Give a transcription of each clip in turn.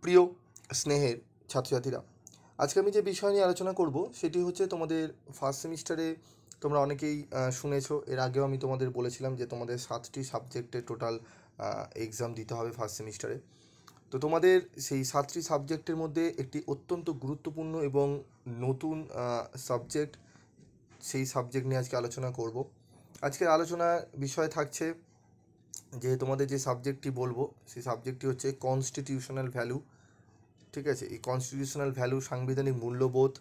প্রিয় স্নেহের ছাত্রছাত্রীরা, আজকে আমি যে বিষয় নিয়ে আলোচনা করব সেটি হচ্ছে তোমাদের ফার্স্ট সেমিস্টারে তোমরা অনেকেই শুনেছো। এর আগেও আমি তোমাদের বলেছিলাম যে তোমাদের 7টি সাবজেক্টে টোটাল এক্সাম দিতে হবে ফার্স্ট সেমিস্টারে। তো তোমাদের সেই 7টি সাবজেক্টের মধ্যে একটি অত্যন্ত গুরুত্বপূর্ণ এবং নতুন সাবজেক্ট, সেই সাবজেক্ট নিয়ে আজকে আলোচনা করব। আজকের আলোচনার বিষয় থাকছে যে তোমাদের যে সাবজেক্টটি বলবো সেই সাবজেক্টটি হচ্ছে কনস্টিটিউশনাল ভ্যালু। ঠিক আছে, এই কনস্টিটিউশনাল ভ্যালু, সাংবিধানিক মূল্যবোধ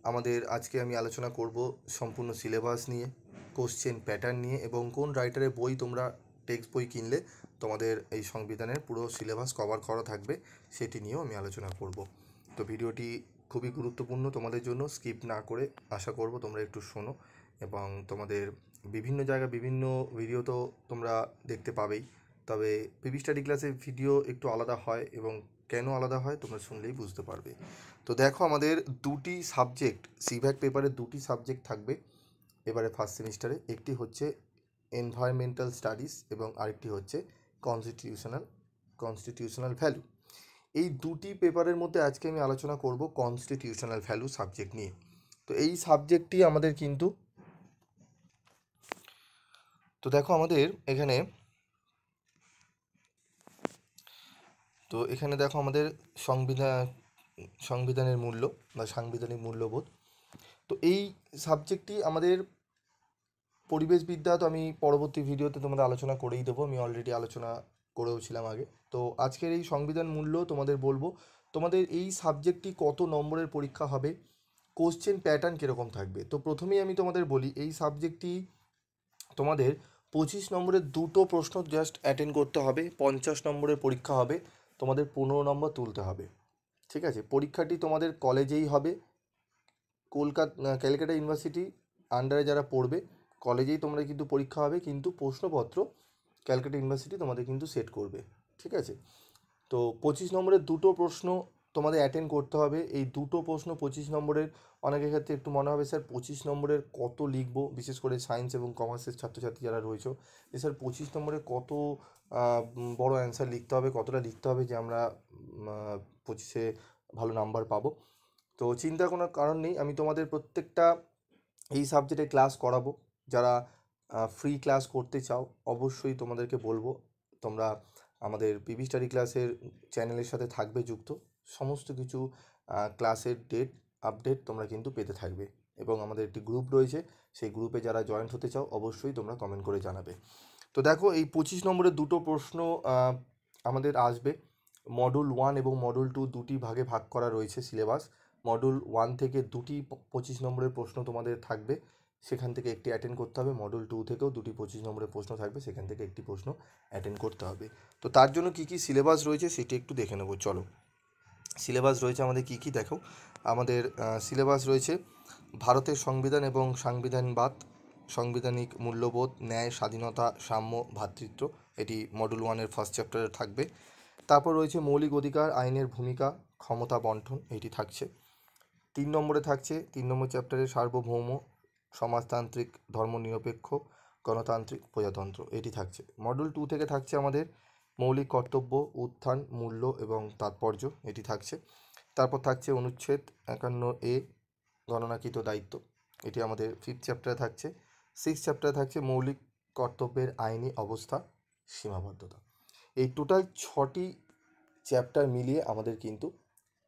আমাদের আজকে আমি আলোচনা করব সম্পূর্ণ সিলেবাস নিয়ে, কোশ্চেন প্যাটার্ন নিয়ে, এবং কোন রাইটারের বই তোমরা টেক্সট বই কিনলে তোমাদের এই সংবিধানের পুরো সিলেবাস কভার করা থাকবে সেটি নিয়েও আমি আলোচনা করব। তো ভিডিওটি খুবই গুরুত্বপূর্ণ তোমাদের জন্য, স্কিপ না করে আশা করব তোমরা একটু শোনো। এবং তোমাদের বিভিন্ন জায়গায় বিভিন্ন ভিডিও তো তোমরা দেখতে পাবেই, তবে পিভি স্টাডি ক্লাসের ভিডিও একটু আলাদা হয়, এবং কেন আলাদা হয় তোমরা শুনলেই বুঝতে পারবে। তো দেখো, আমাদের দুটি সাবজেক্ট, সিভ্যাট পেপারে দুটি সাবজেক্ট থাকবে এবারে ফার্স্ট সেমিস্টারে। একটি হচ্ছে এনভায়রনমেন্টাল স্টাডিজ এবং আরেকটি হচ্ছে কনস্টিটিউশনাল ভ্যালু। এই দুটি পেপারের মধ্যে আজকে আমি আলোচনা করব কনস্টিটিউশনাল ভ্যালু সাবজেক্ট নিয়ে। তো এই সাবজেক্টটি আমাদের কিন্তু, তো দেখো আমাদের এখানে দেখো আমাদের সংবিধানের মূল্য বা সাংবিধানিক মূল্যবোধ। তো এই সাবজেক্টটি আমাদের পরিবেশবিদ্যা, তো আমি পরবর্তী ভিডিওতে তোমাদের আলোচনা করেই দেবো, আমি অলরেডি আলোচনা করেও ছিলাম আগে। তো আজকের এই সংবিধান মূল্য তোমাদের বলবো, তোমাদের এই সাবজেক্টটি কত নম্বরের পরীক্ষা হবে, কোশ্চেন প্যাটার্ন কীরকম থাকবে। তো প্রথমেই আমি তোমাদের বলি, এই সাবজেক্টটি তোমাদের 25 নম্বরের দুটো প্রশ্ন জাস্ট অ্যাটেন্ড করতে হবে, 50 নম্বরের পরীক্ষা হবে, তোমাদের 15 নম্বর তুলতে হবে। ঠিক আছে, পরীক্ষাটি তোমাদের কলেজেই হবে, ক্যালকাটা ইউনিভার্সিটি আন্ডারে যারা পড়বে কলেজেই তোমরা কিন্তু পরীক্ষা হবে, কিন্তু প্রশ্নপত্র ক্যালকাটা ইউনিভার্সিটি তোমাদের কিন্তু সেট করবে। ঠিক আছে, তো 25 নম্বরের দুটো প্রশ্ন তোমাদের অ্যাটেন্ড করতে হবে। এই দুটো প্রশ্ন 25 নম্বরের, অনেকের ক্ষেত্রে একটু মনে হবে স্যার 25 নম্বরের কত লিখবো, বিশেষ করে সায়েন্স এবং কমার্সের ছাত্রছাত্রী যারা রয়েছে, যে স্যার 25 নম্বরের কত বড় অ্যান্সার লিখতে হবে, কতটা লিখতে হবে যে আমরা 25-এ ভালো নাম্বার পাবো। তো চিন্তার কোনো কারণ নেই, আমি তোমাদের প্রত্যেকটা এই সাবজেক্টে ক্লাস করাবো। যারা ফ্রি ক্লাস করতে চাও অবশ্যই তোমাদেরকে বলবো তোমরা আমাদের পিভি স্টাডি ক্লাসের চ্যানেলের সাথে থাকবে যুক্ত, সমস্ত কিছু ক্লাসের ডেট আপডেট তোমরা কিন্তু পেতে থাকবে। এবং আমাদের একটি গ্রুপ রয়েছে, সেই গ্রুপে যারা জয়েন্ট হতে চাও অবশ্যই তোমরা কমেন্ট করে জানাবে। তো দেখো, এই 25 নম্বরের দুটো প্রশ্ন আমাদের আসবে। মডুল 1 এবং মডুল 2 দুটি ভাগে ভাগ করা রয়েছে সিলেবাস। মডুল 1 থেকে দুটি 25 নম্বরের প্রশ্ন তোমাদের থাকবে, সেখান থেকে একটি অ্যাটেন্ড করতে হবে। মডুল 2 থেকেও দুটি 25 নম্বরের প্রশ্ন থাকবে, সেখান থেকে একটি প্রশ্ন অ্যাটেন্ড করতে হবে। তো তার জন্য কী কী সিলেবাস রয়েছে সেটি একটু দেখে নেবো, চলো। সিলেবাস রয়েছে আমাদের কী কী দেখো, আমাদের সিলেবাস রয়েছে ভারতের সংবিধান এবং সাংবিধানিকবাদ, সাংবিধানিক মূল্যবোধ, ন্যায়, স্বাধীনতা, সাম্য, ভ্রাতৃত্ব, এটি মডুল 1-এর ফার্স্ট চ্যাপ্টারে থাকবে। তারপর রয়েছে মৌলিক অধিকার, আইনের ভূমিকা, ক্ষমতা বন্টন, এটি থাকছে। 3 নম্বরে থাকছে 3 নম্বর চ্যাপ্টারে সার্বভৌম, সমাজতান্ত্রিক, ধর্মনিরপেক্ষ, গণতান্ত্রিক, প্রজাতন্ত্র, এটি থাকছে। মডেল 2 থেকে থাকছে আমাদের মৌলিক কর্তব্য, উত্থান, মূল্য এবং তাৎপর্য, এটি থাকছে। তারপর থাকছে অনুচ্ছেদ 51A, গণনাকৃত দায়িত্ব, এটি আমাদের 5th চ্যাপ্টারে থাকছে। 6th চ্যাপ্টারে থাকছে মৌলিক কর্তব্যের আইনি অবস্থা, সীমাবদ্ধতা। এই টোটাল 6টি চ্যাপ্টার মিলিয়ে আমাদের কিন্তু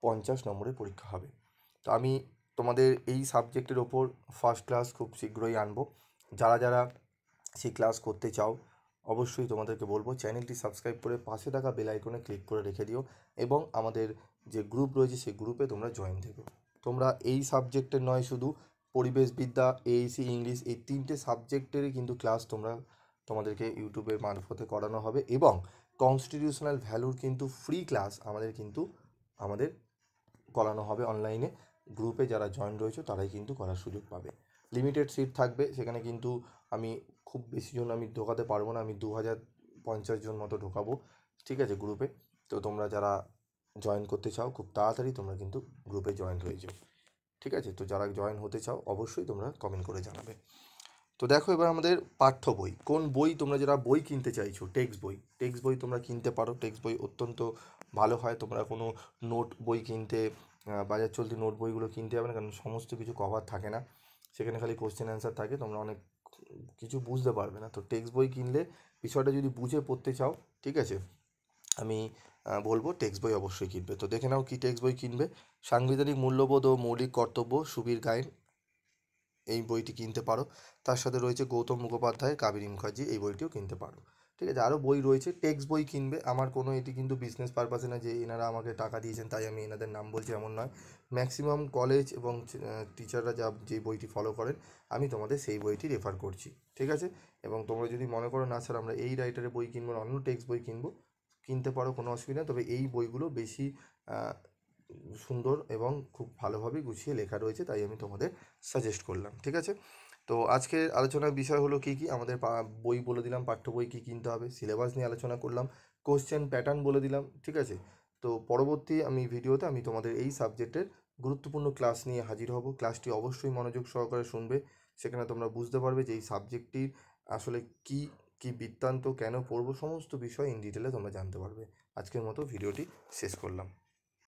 50 নম্বরের পরীক্ষা হবে। তো আমি তোমাদের এই সাবজেক্টের ওপর ফার্স্ট ক্লাস খুব শীঘ্রই আনবো। যারা যারা সেই ক্লাস করতে চাও অবশ্যই তোমাদেরকে বলবো চ্যানেলটি সাবস্ক্রাইব করে পাশে থাকা বেল আইকনে ক্লিক করে রেখে দিও, এবং আমাদের যে গ্রুপ রয়েছে সেই গ্রুপে তোমরা জয়েন দেবে। তোমরা এই সাবজেক্টের নয়, শুধু পরিবেশবিদ্যা, এইসি, ইংলিশ, এই 3টে সাবজেক্টেরই কিন্তু ক্লাস তোমাদেরকে ইউটিউবের মারফতে করানো হবে। এবং কনস্টিটিউশনাল ভ্যালুর কিন্তু ফ্রি ক্লাস আমাদের করানো হবে অনলাইনে। গ্রুপে যারা জয়েন রয়েছে তারাই কিন্তু করার সুযোগ পাবে। লিমিটেড সিট থাকবে সেখানে, কিন্তু আমি খুব বেশি জন আমি ঢোকাতে পারবো না, আমি 2050 জন মতো ঢোকাবো। ঠিক আছে, গ্রুপে। তো তোমরা যারা জয়েন করতে চাও খুব তাড়াতাড়ি তোমরা কিন্তু গ্রুপে জয়েন হয়ে যাও। ঠিক আছে, তো যারা জয়েন হতে চাও অবশ্যই তোমরা কমেন্ট করে জানাবে। তো দেখো এবার আমাদের পাঠ্য বই, কোন বই তোমরা যারা বই কিনতে চাইছো, টেক্সট বই তোমরা কিনতে পারো। টেক্সট বই অত্যন্ত ভালো হয়। তোমরা কোনো নোট বই কিনতে বাজার চলতি নোট বইগুলো কিনতে যাবে না, কারণ সমস্ত কিছু কভার থাকে না, সেখানে খালি কোশ্চেন অ্যান্সার থাকে, তোমরা অনেক কিছু বুঝতে পারবে না। তো টেক্সট বই কিনলে বিষয়টা যদি বুঝে পড়তে চাও, ঠিক আছে, আমি বলবো টেক্সট বই অবশ্যই কিনবে। তো দেখে নাও কী টেক্সট বই কিনবে। সাংবিধানিক মূল্যবোধ ও মৌলিক কর্তব্য সুবীর গায়েন, এই বইটি কিনতে পারো। তার সাথে রয়েছে গৌতম মুখোপাধ্যায়, কাবেরী মুখার্জি, এই বইটিও কিনতে পারো। ঠিক আছে, আরও বই রয়েছে। টেক্সট বই কিনবে, আমার কোনো এটি কিন্তু বিজনেস পারপাসে না যে এনারা আমাকে টাকা দিয়েছেন তাই আমি এনাদের নাম বলছি, এমন নয়। ম্যাক্সিমাম কলেজ এবং টিচাররা যে বইটি ফলো করেন, আমি তোমাদের সেই বইটি রেফার করছি। ঠিক আছে, এবং তোমরা যদি মনে করো না স্যার আমরা এই রাইটারের বই কিনবো না অন্য টেক্সট বই কিনবো, কিনতে পারো, কোনো অসুবিধা নেই। তবে এই বইগুলো বেশি সুন্দর এবং খুব ভালোভাবে গুছিয়ে লেখা রয়েছে, তাই আমি তোমাদের সাজেস্ট করলাম। ঠিক আছে, তো আজকের আলোচনার বিষয় হলো কী কী আমাদের বই বলে দিলাম, পাঠ্য বই কী কিনতে হবে, সিলেবাস নিয়ে আলোচনা করলাম, কোশ্চেন প্যাটার্ন বলে দিলাম। ঠিক আছে, তো পরবর্তী ভিডিওতে আমি তোমাদের এই সাবজেক্টের গুরুত্বপূর্ণ ক্লাস নিয়ে হাজির হব। ক্লাসটি অবশ্যই মনোযোগ সহকারে শুনবে, সেখানে তোমরা বুঝতে পারবে যে এই সাবজেক্টটির আসলে কী কী বৃত্তান্ত, কেন পড়বো, সমস্ত বিষয় ইন ডিটেলে তোমরা জানতে পারবে। আজকের মতো ভিডিওটি শেষ করলাম।